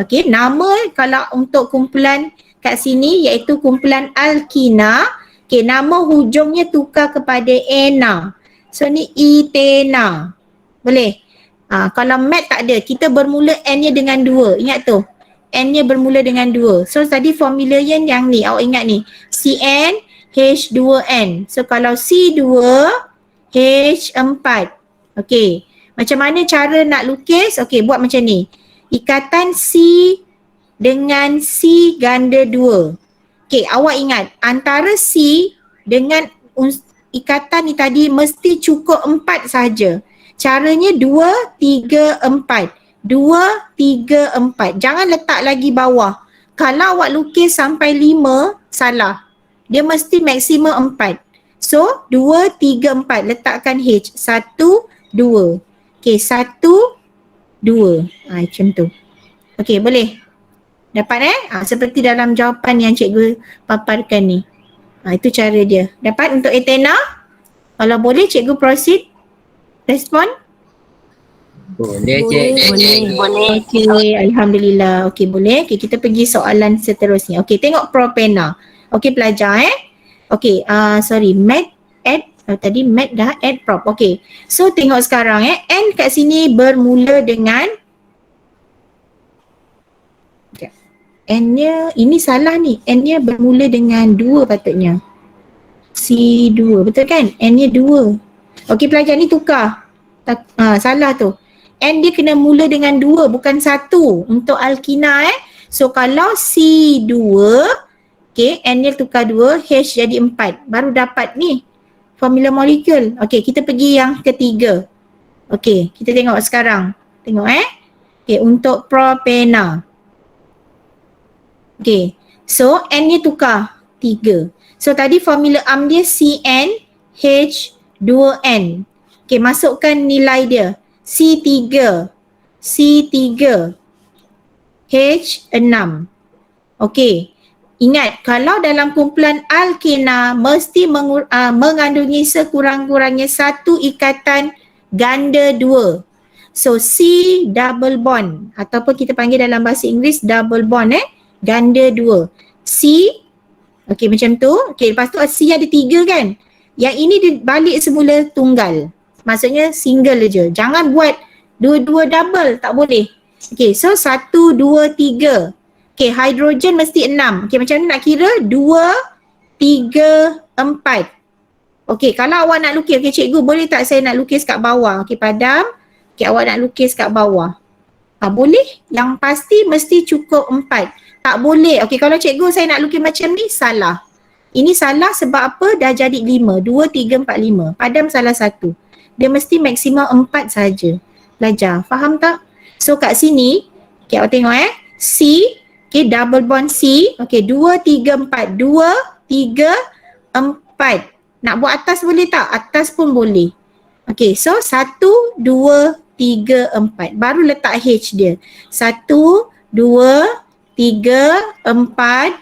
okey, nama kalau untuk kumpulan kat sini iaitu kumpulan alkina. Okey, nama hujungnya tukar kepada ena. So ni etena. Boleh? Kalau mat tak ada, kita bermula N-nya dengan 2. Ingat tu. N-nya bermula dengan 2. So tadi formula yang ni, awak ingat ni. CN H2N. So kalau C2 H4. Okey. Macam mana cara nak lukis? Okey, buat macam ni. Ikatan C dengan C ganda 2. Okey, awak ingat antara C dengan ikatan ni tadi mesti cukup 4 sahaja. Caranya 2, 3, 4. 2, 3, 4. Jangan letak lagi bawah. Kalau awak lukis sampai 5, salah. Dia mesti maksimum 4. So, 2, 3, 4. Letakkan H. 1, 2. Okey, 1, 2. Macam tu. Okey, boleh? Dapat seperti dalam jawapan yang cikgu paparkan ni. Itu cara dia. Dapat untuk etena? Kalau boleh, cikgu proceed. Respon? Boleh, Cik. Boleh. Okey, alhamdulillah. Okey, boleh. Okey, kita pergi soalan seterusnya. Okey, tengok propena. Okey, pelajar Okey, sorry. Mat tadi mat dah add prop. Okey. So tengok sekarang N kat sini bermula dengan N-nya ini salah ni. N-nya bermula dengan 2 patutnya. C2. Betul kan? N-nya 2. Okey, pelajar ni tukar. Salah tu. N dia kena mula dengan 2 bukan 1 untuk alkina So kalau C2, okey, N dia tukar 2, H jadi 4. Baru dapat ni formula molekul. Okey, kita pergi yang ketiga. Okey, kita tengok sekarang. Tengok Okey, untuk propena. Okey, so N ni tukar 3. So tadi formula UM dia CnH2n. Okey, masukkan nilai dia. C3, H6. Okey, ingat kalau dalam kumpulan alkena mesti mengandungi sekurang-kurangnya satu ikatan ganda 2. So C double bond ataupun kita panggil dalam bahasa Inggeris double bond ganda 2. C, okey macam tu. Okey, lepas tu C ada 3 kan. Yang ini dibalik semula tunggal. Maksudnya single je. Jangan buat dua-dua double, tak boleh. Okey, so 1, 2, 3. Okey, hidrogen mesti 6. Okey, macam mana nak kira? 2, 3, 4. Okey, kalau awak nak lukis, okey cikgu boleh tak saya nak lukis kat bawah? Okey, padam. Okey, awak nak lukis kat bawah. Boleh. Yang pasti mesti cukup 4. Tak boleh. Okey, kalau cikgu saya nak lukis macam ni, salah. Ini salah sebab apa? Dah jadi 5. 2, 3, 4, 5. Padam salah satu. Dia mesti maksimum 4 saja. Belajar. Faham tak? So kat sini, okey awak tengok C, okey double bond C. Okey 2, 3, 4. 2, 3, 4. Nak buat atas boleh tak? Atas pun boleh. Okey, so 1, 2, 3, 4. Baru letak H dia. 1, 2, 3, 4,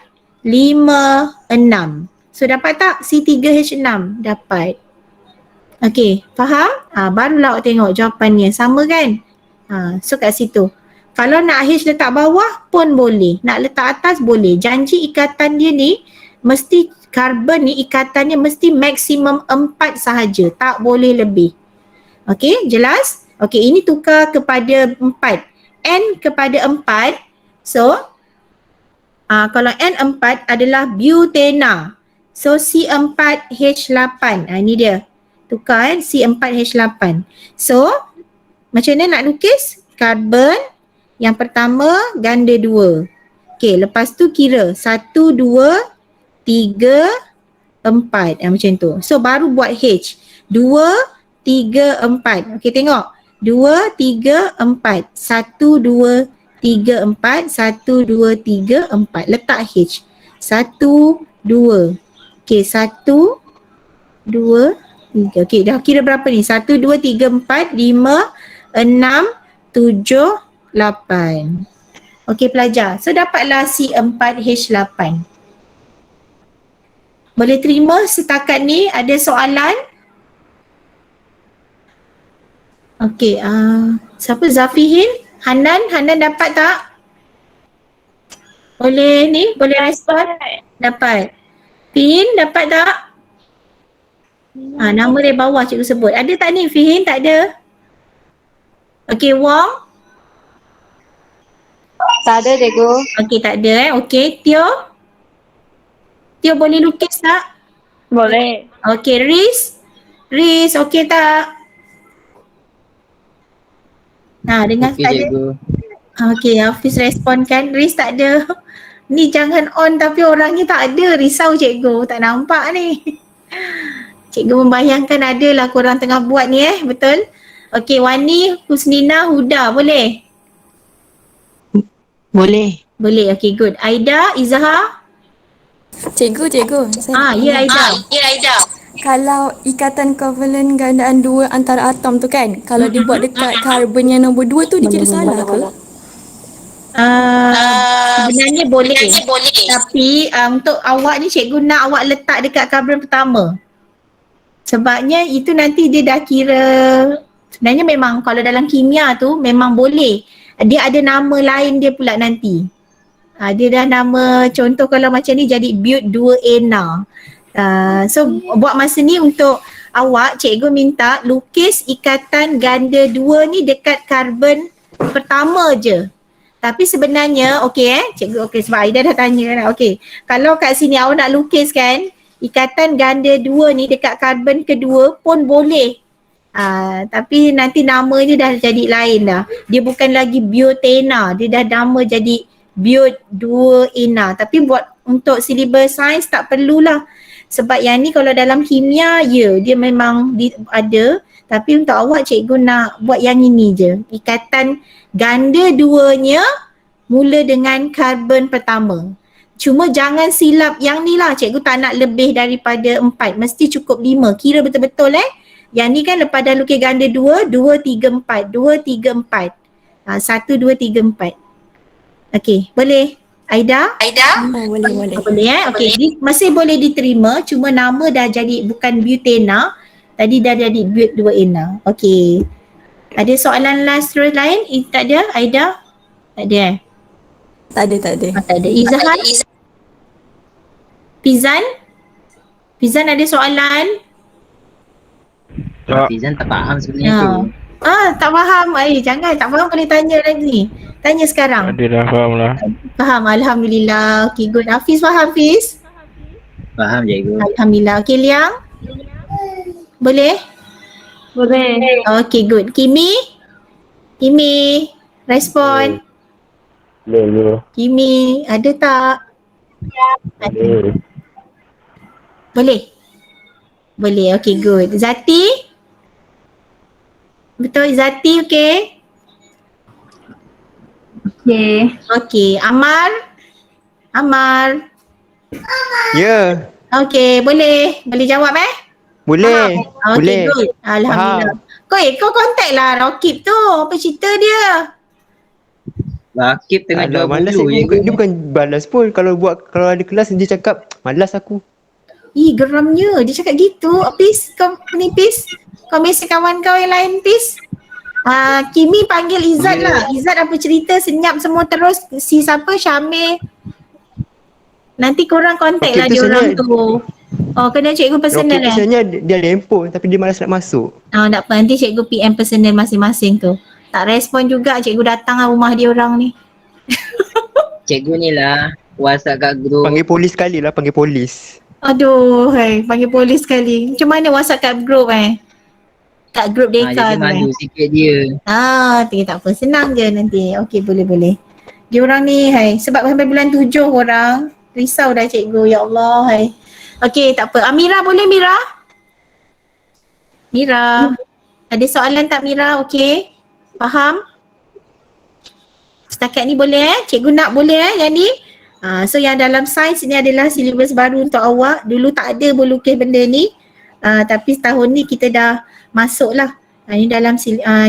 5, 6. So dapat tak C3H6? Dapat. Okey, faham? Barulah awak tengok jawapannya. Sama kan? So kat situ. Kalau nak H letak bawah pun boleh. Nak letak atas boleh. Janji ikatan dia ni mesti karbon ni ikatannya mesti maksimum 4 sahaja. Tak boleh lebih. Okey, jelas? Okey, ini tukar kepada 4. N kepada 4. So, kalau N4 adalah butena. So, C4H8. Ini dia. Tukar kan, C4H8. So, macam mana nak lukis? Karbon yang pertama ganda 2. Okey, lepas tu kira 1, 2, 3, 4. Macam tu. So, baru buat H. 2, 3, 4. Okey, tengok. 2, 3, 4. 1, 2, 3, 4. 1, 2, 3, 4. Letak H. 1, 2. Okey, 1, 2, 3. Okey, dah kira berapa ni? 1, 2, 3, 4, 5, 6, 7, 8. Okey, pelajar. So, dapatlah C4H8. Boleh terima setakat ni? Ada soalan? Okey, siapa? Zafihin? Hanan dapat tak? Boleh ni? Boleh respon? Dapat. Fihin dapat tak? Nama dia bawah cikgu sebut. Ada tak ni Fihin? Tak ada? Okey, Wong? Tak ada cikgu. Okey, tak ada Okey, Tio? Tio boleh lukis tak? Boleh. Okey, Riz okey tak? Dengan Okey tak ada. cikgu. Okey, Hafiz respon kan. Riz tak ada. Ni jangan on tapi orangnya tak ada. Risau cikgu. Tak nampak ni. Cikgu membayangkan adalah korang tengah buat ni betul? Okey, Wani, Husnina, Huda boleh? Boleh. Boleh, okey good. Aida, Izhar? Cikgu. Ya Aida. Kalau ikatan kovalent gandaan dua antara atom tu kan, kalau dibuat dekat karbon yang nombor 2 tu dikira salah ke? Sebenarnya boleh. Tapi untuk awak ni cikgu nak awak letak dekat karbon pertama. Sebabnya itu nanti dia dah kira, sebenarnya memang kalau dalam kimia tu memang boleh. Dia ada nama lain dia pula nanti. Dia dah nama, contoh kalau macam ni jadi but 2ena. So buat masa ni untuk awak, cikgu minta lukis ikatan ganda 2 ni dekat karbon pertama je. Tapi sebenarnya cikgu sebab Aida dah tanya dah. Kalau kat sini awak nak lukis kan ikatan ganda 2 ni dekat karbon kedua pun boleh. Tapi nanti namanya dah jadi lain dah. Dia bukan lagi butena, dia dah nama jadi but 2ena. Tapi buat untuk silibus sains tak perlulah. Sebab yang ni kalau dalam kimia dia memang ada. Tapi untuk awak cikgu nak buat yang ini je. Ikatan ganda 2-nya mula dengan karbon pertama. Cuma jangan silap yang ni lah. Cikgu tak nak lebih daripada 4. Mesti cukup 5. Kira betul-betul Yang ni kan lepas dah lukis ganda 2, 2, 3, 4. 2, 3, 4. 1, 2, 3, 4. Okey, boleh? Aida? Boleh. Boleh Okey, masih boleh diterima. Cuma nama dah jadi bukan butena. Tadi dah jadi but 2ena. Okey. Ada soalan last lain? Tak ada? Aida? Tak ada Tak ada. tak ada. Izhan? Fizan ada soalan? Fizan tak faham sebenarnya tu. Tak faham. Jangan. Tak faham boleh tanya lagi. Tanya sekarang. Ada dah faham lah. Faham. Alhamdulillah. Okay, good. Hafiz faham, Hafiz? Faham cikgu. Alhamdulillah. Okay, Liang? Boleh? Boleh. Okay, good. Kimi, respon. Boleh. Kimi, ada tak? Boleh. Okay, good. Zati? Betul, Zati, okay? Okay, Amar? Ya, Okay, boleh jawab boleh. Okay, Boleh. good. Alhamdulillah. Kau contact lah Rakib tu. Apa cerita dia? Rakib tengah jual Malas bulu cikgu. je. Dia bukan balas pun. Kalau ada kelas dia cakap malas aku. Geramnya. Dia cakap gitu. Pis, kau ni Pis. Kau mesej kawan kau yang lain Pis. Kimi panggil Izzat lah. Izzat apa cerita senyap semua terus. Si siapa? Syamil. Nanti korang contact lah dia orang tu. Kena cikgu personal Rakib tu sebenarnya dia ada handphone tapi dia malas nak masuk. Tak apa. Nanti cikgu PM personal masing-masing tu. Tak respon juga cikgu datang lah rumah dia orang ni. Cikgu ni lah WhatsApp kat grup. Panggil polis sekali lah, panggil polis. Aduh, panggil polis sekali. Macam mana WhatsApp kat group kat grup Dia Deka tu malu sikit dia. tak apa. Senang je nanti. Okey, boleh. Dia orang ni, sebab sampai bulan 7 korang. Risau dah cikgu. Ya Allah, Okey, tak apa. Mira boleh Mira? Mira. Ada soalan tak Mira? Okey. Faham? Setakat ni boleh Cikgu nak boleh yang ni? So yang dalam sains ni adalah silibus baru untuk awak. Dulu tak ada pun lukis benda ni. Tapi tahun ni kita dah masuk lah. Ini dalam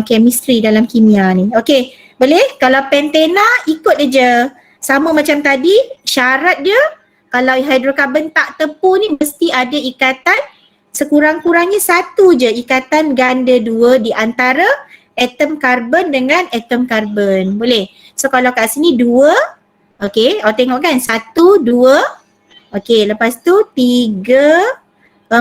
chemistry, dalam kimia ni. Okey, boleh? Kalau pentena ikut je. Sama macam tadi, syarat dia kalau hidrokarbon tak tepu ni mesti ada ikatan sekurang-kurangnya satu je ikatan ganda 2 di antara atom karbon dengan atom karbon. Boleh? So kalau kat sini 2, okey, tengok kan 1, 2, okey, lepas tu 3, 4,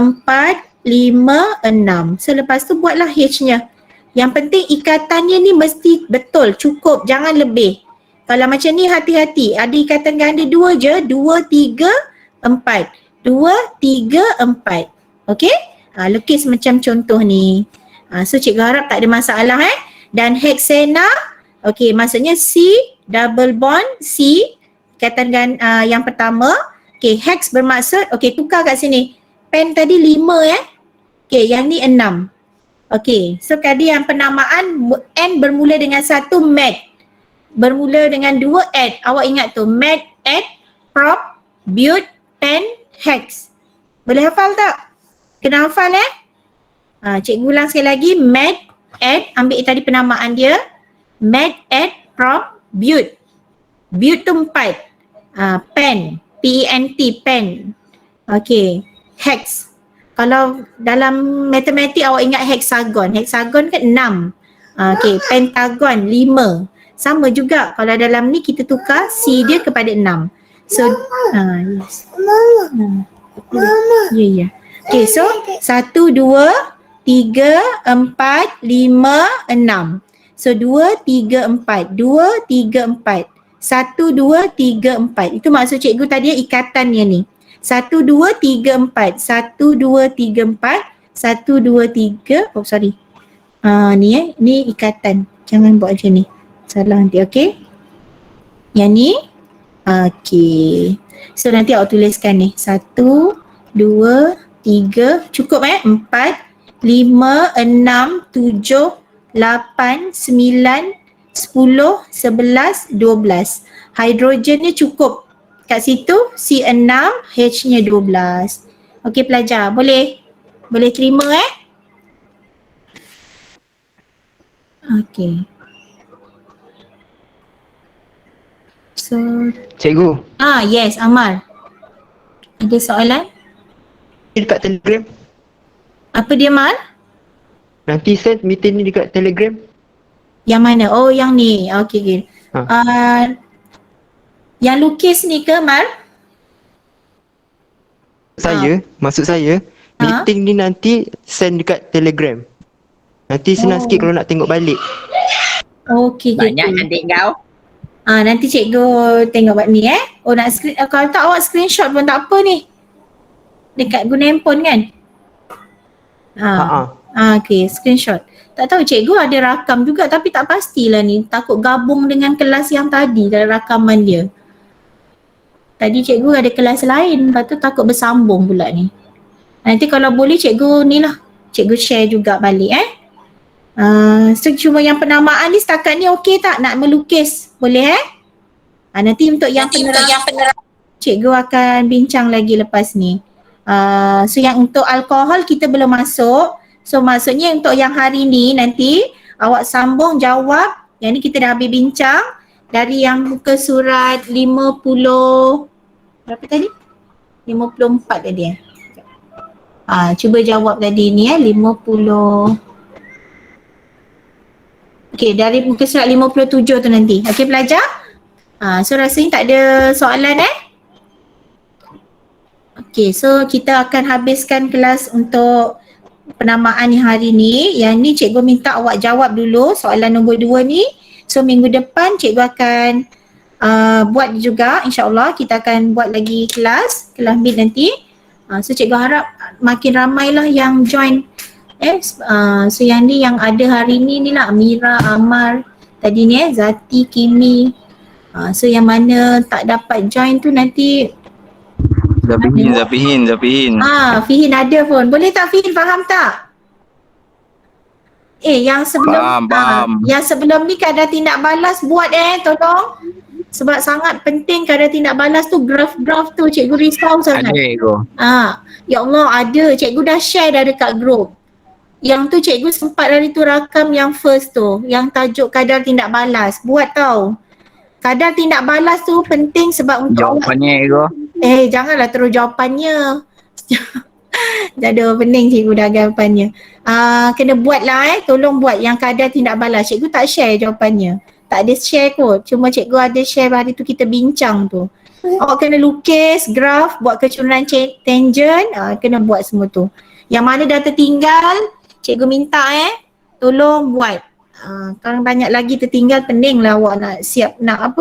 5, 6. So lepas tu buatlah H-nya. Yang penting ikatannya ni mesti betul, cukup, jangan lebih. Kalau macam ni hati-hati, ada ikatan ganda 2 je, 2, 3, 4. 2, 3, 4. Okey? Lukis macam contoh ni. So cikgu harap tak ada masalah Dan heksana, okey, maksudnya C, double bond, C, ikatan yang pertama. Okey, hex bermaksud, okey, tukar kat sini. Pen tadi 5 okey, yang ni 6. Okey, so tadi yang penamaan N bermula dengan 1, met. Bermula dengan 2, add. Awak ingat tu, met, add, prop, but, pen, hex. Boleh hafal tak? Kena hafal cikgu ulang sekali lagi. Met, add, ambil tadi penamaan dia. Met, add, prop, but. But tu 4. Pen, P-E-N-T, pen. Okay, hex. Kalau dalam matematik awak ingat hexagon. Hexagon kan 6. Okay, pentagon 5. Sama juga kalau dalam ni kita tukar C dia kepada 6. So, yes. Ya. Okay, so 1, 2, 3, 4, 5, 6. So 2, 3, 4. 2, 3, 4. 1, 2, 3, 4. Itu maksud cikgu tadi ikatannya ni. 1, 2, 3, 4. 1, 2, 3, 4. 1, 2, 3. Oh sorry. Ni ikatan. Jangan buat macam ni. Salah nanti, okey? Yang ni. Okey. So nanti awak tuliskan ni. 1, 2, 3. Cukup 4, 5, 6, 7, 8, 9, 10, 11, 12. Hidrogennya cukup. Kat situ C6, H-nya 12. Okey pelajar, boleh? Boleh terima Okey. So, Cikgu, yes, Amal. Ada soalan? dekat Telegram. Apa dia, Mal? Nanti send meeting ni dekat Telegram. Yang mana? Oh, yang ni. Okey. Yang lukis ni ke, Mal? Maksud saya, meeting ni nanti send dekat Telegram. Nanti senang sikit kalau nak tengok balik. Okey, Banyak cantik kau. nanti cikgu tengok buat ni nak screen, kalau tak awak screenshot pun tak apa ni. Dekat guna handphone kan? Okey, screenshot. Tak tahu cikgu ada rakam juga tapi tak pastilah ni. Takut gabung dengan kelas yang tadi dalam rakaman dia. Tadi cikgu ada kelas lain, lepas tu takut bersambung pula ni. Nanti kalau boleh cikgu ni lah. Cikgu share juga balik so cuma yang penamaan ni setakat ni okey tak nak melukis? Boleh nanti untuk yang penerang cikgu akan bincang lagi lepas ni. So yang untuk alkohol kita belum masuk So maksudnya untuk yang hari ni nanti awak sambung jawab. Yang ni kita dah habis bincang dari yang muka surat 50 berapa tadi? 54 tadi eh. Cuba jawab tadi ni 50. Okey, dari muka surat 57 tu nanti. Okey pelajar? So rasanya tak ada soalan Okey, so kita akan habiskan kelas untuk penamaan yang hari ni. Yang ni cikgu minta awak jawab dulu soalan nombor 2 ni. So minggu depan cikgu akan buat juga, insyaAllah kita akan buat lagi kelas meet nanti. So cikgu harap makin ramailah yang join. So yang ni yang ada hari ni lah Amira, Amar, tadi ni Zati, Kimi. So yang mana tak dapat join tu nanti Zafihin. Fihin ada pun. Boleh tak Fihin, faham tak? Yang sebelum Faham. Yang sebelum ni kadar tindak balas buat tolong. Sebab sangat penting kadar tindak balas tu, graf-graf tu cikgu risau sangat. Ada ego. Ya Allah ada, cikgu dah share dah dekat group. Yang tu cikgu sempat hari tu rakam yang first tu, yang tajuk kadar tindak balas. Buat tau. Kadar tindak balas tu penting sebab untuk Jawapannya ego. Janganlah terus jawapannya. Dah pening cikgu dah jawapannya. Kena buat lah tolong buat yang kadar tindak balas. Cikgu tak share jawapannya. Tak ada share kot. Cuma cikgu ada share hari tu kita bincang tu. Awak kena lukis, graf, buat kecurahan tangent, kena buat semua tu. Yang mana dah tertinggal, cikgu minta tolong buat. Kalau banyak lagi tertinggal, pening lah awak nak siap nak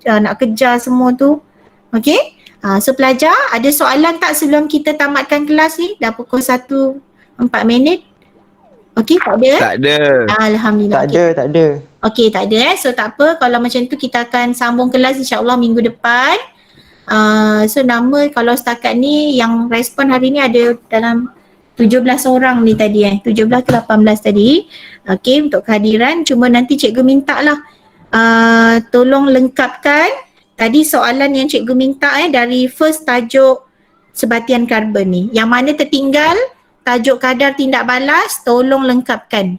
nak kejar semua tu. Okey? So pelajar, ada soalan tak sebelum kita tamatkan kelas ni? Dah pukul 1:04. Okey, tak ada Tak ada. Alhamdulillah. Tak ada. Okey, tak ada So tak apa, kalau macam tu kita akan sambung kelas insyaAllah minggu depan. So nama kalau setakat ni yang respon hari ni ada dalam 17 orang ni tadi 17 ke 18 tadi. Okey, untuk kehadiran. Cuma nanti cikgu minta lah tolong lengkapkan tadi soalan yang cikgu minta dari first tajuk sebatian karbon ni. Yang mana tertinggal tajuk kadar tindak balas, tolong lengkapkan.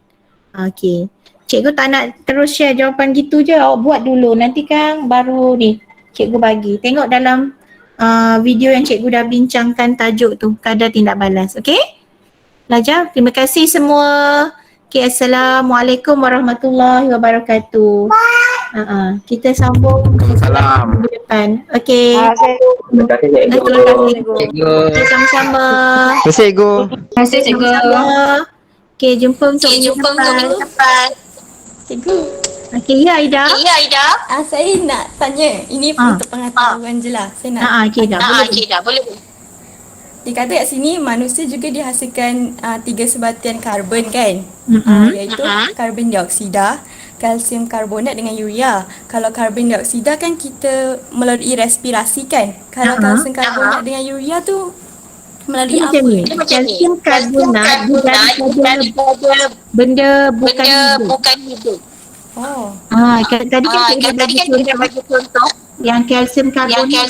Okey. Cikgu tak nak terus share jawapan gitu je, awak buat dulu. Nanti kan baru ni cikgu bagi. Tengok dalam video yang cikgu dah bincangkan tajuk tu, kadar tindak balas. Okey? Pelajar, terima kasih semua. Okay, Assalamualaikum warahmatullahi wabarakatuh. Kita sambung Salam. minggu depan. Okay. Terima kasih cikgu. Terima kasih. Cikgu. Okay, sama-sama. Terima kasih Ego. Terima kasih cikgu. Sama-sama. Okay, jumpa untuk minggu depan. Cikgu. Okay, ya Aida. Saya nak tanya, ini untuk pengetahuan je lah. Saya nak Okay, dah boleh. dikata kat sini manusia juga dihasilkan 3 sebatian karbon kan, iaitu karbon dioksida, kalsium karbonat dengan urea. Kalau karbon dioksida kan kita melalui respirasi kan. Kalau kalsium karbonat dengan urea tu melalui apa? Kalsium karbonat daripada benda bukan hidup. Oh. Tadi kan kita bagi contoh yang kalsium karbonat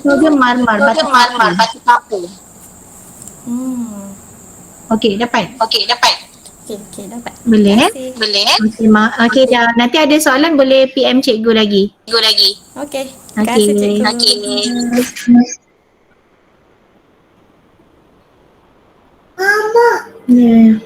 sodium marmar, batu kapur. Okey, dapat. Okey, dapat. Boleh Terima kasih. Okey dah. Nanti ada soalan boleh PM cikgu lagi. Okey. Terima kasih cikgu. Ya.